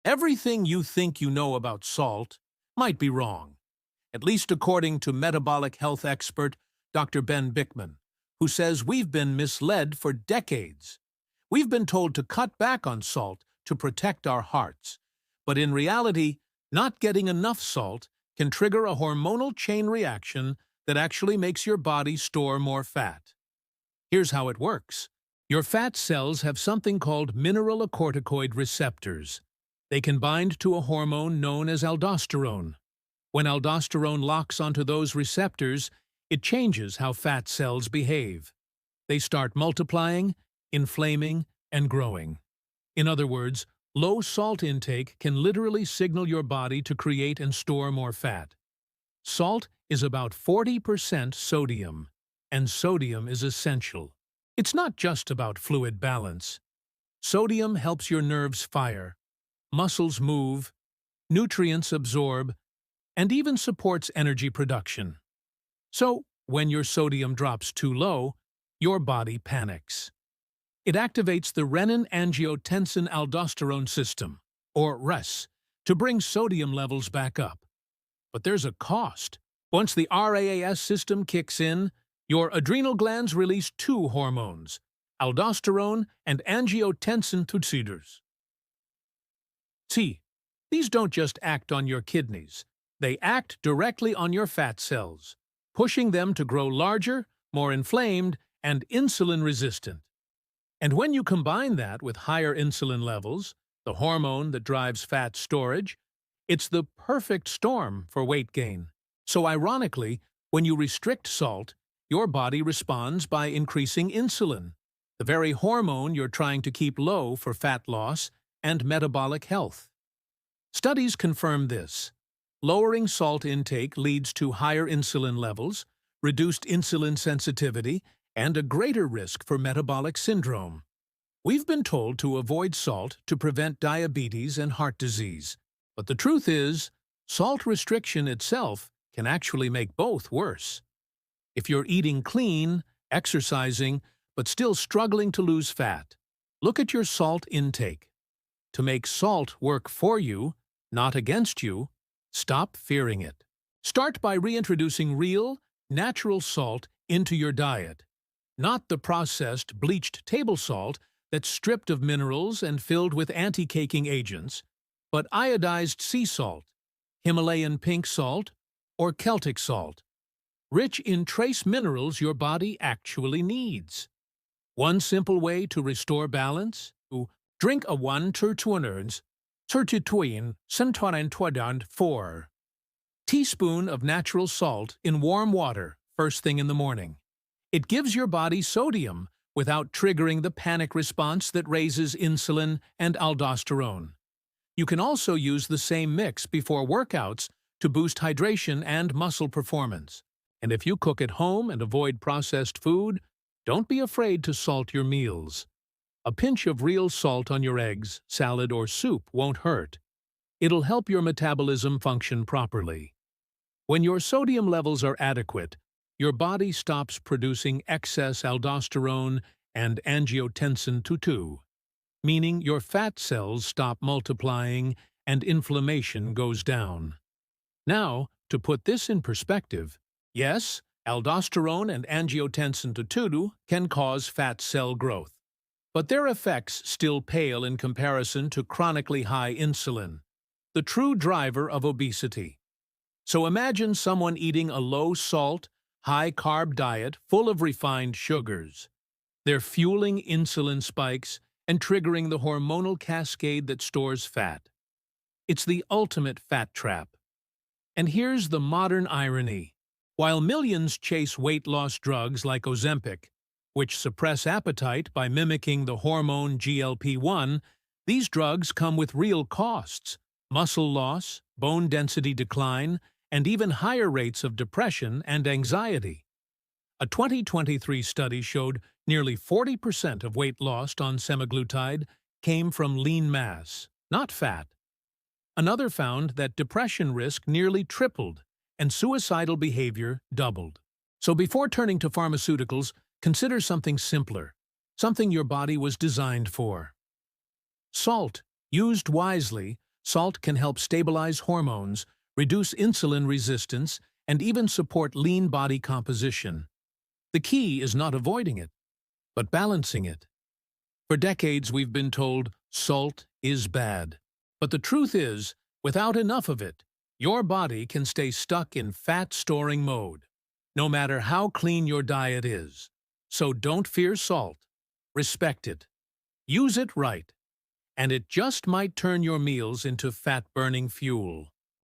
Everything you think you know about salt might be wrong, at least according to metabolic health expert Dr. Ben Bickman, who says we've been misled for decades. We've been told to cut back on salt to protect our hearts, but in reality, not getting enough salt can trigger a hormonal chain reaction that actually makes your body store more fat. Here's how it works. Your fat cells have something called mineralocorticoid receptors. They can bind to a hormone known as aldosterone. When aldosterone locks onto those receptors, it changes how fat cells behave. They start multiplying, inflaming, and growing. In other words, low salt intake can literally signal your body to create and store more fat. Salt is about 40% sodium, and sodium is essential. It's not just about fluid balance. Sodium helps your nerves fire, muscles move, nutrients absorb, and even supports energy production. So, when your sodium drops too low, your body panics. It activates the renin-angiotensin-aldosterone system, or RAS, to bring sodium levels back up. But there's a cost. Once the RAAS system kicks in, your adrenal glands release two hormones, aldosterone and angiotensin receptors. See, these don't just act on your kidneys. They act directly on your fat cells, pushing them to grow larger, more inflamed, and insulin-resistant. And when you combine that with higher insulin levels, the hormone that drives fat storage, it's the perfect storm for weight gain. So ironically, when you restrict salt, your body responds by increasing insulin, the very hormone you're trying to keep low for fat loss and metabolic health. Studies confirm this. Lowering salt intake leads to higher insulin levels, reduced insulin sensitivity, and a greater risk for metabolic syndrome. We've been told to avoid salt to prevent diabetes and heart disease, but the truth is, salt restriction itself can actually make both worse. If you're eating clean, exercising, but still struggling to lose fat, look at your salt intake. To make salt work for you, not against you, stop fearing it. Start by reintroducing real, natural salt into your diet, not the processed, bleached table salt that's stripped of minerals and filled with anti-caking agents, but iodized sea salt, Himalayan pink salt, or Celtic salt, rich in trace minerals your body actually needs. One simple way to restore balance: to drink a 1 teaspoon 4 teaspoon of natural salt in warm water first thing in the morning. It gives your body sodium without triggering the panic response that raises insulin and aldosterone. You can also use the same mix before workouts to boost hydration and muscle performance. And if you cook at home and avoid processed food, don't be afraid to salt your meals. A pinch of real salt on your eggs, salad, or soup won't hurt. It'll help your metabolism function properly. When your sodium levels are adequate, your body stops producing excess aldosterone and angiotensin II, meaning your fat cells stop multiplying and inflammation goes down. Now, to put this in perspective, yes, aldosterone and angiotensin II can cause fat cell growth, but their effects still pale in comparison to chronically high insulin, the true driver of obesity. So imagine someone eating a low-salt, high-carb diet full of refined sugars. They're fueling insulin spikes and triggering the hormonal cascade that stores fat. It's the ultimate fat trap. And here's the modern irony. While millions chase weight loss drugs like Ozempic, which suppress appetite by mimicking the hormone GLP-1, these drugs come with real costs: muscle loss, bone density decline, and even higher rates of depression and anxiety. A 2023 study showed nearly 40% of weight lost on semaglutide came from lean mass, not fat. Another found that depression risk nearly tripled and suicidal behavior doubled. So before turning to pharmaceuticals, consider something simpler, something your body was designed for. Salt, used wisely, Salt can help stabilize hormones, reduce insulin resistance, and even support lean body composition. The key is not avoiding it, but balancing it. For decades, we've been told salt is bad. But the truth is, without enough of it, your body can stay stuck in fat-storing mode, no matter how clean your diet is. So don't fear salt. Respect it. Use it right. And it just might turn your meals into fat-burning fuel.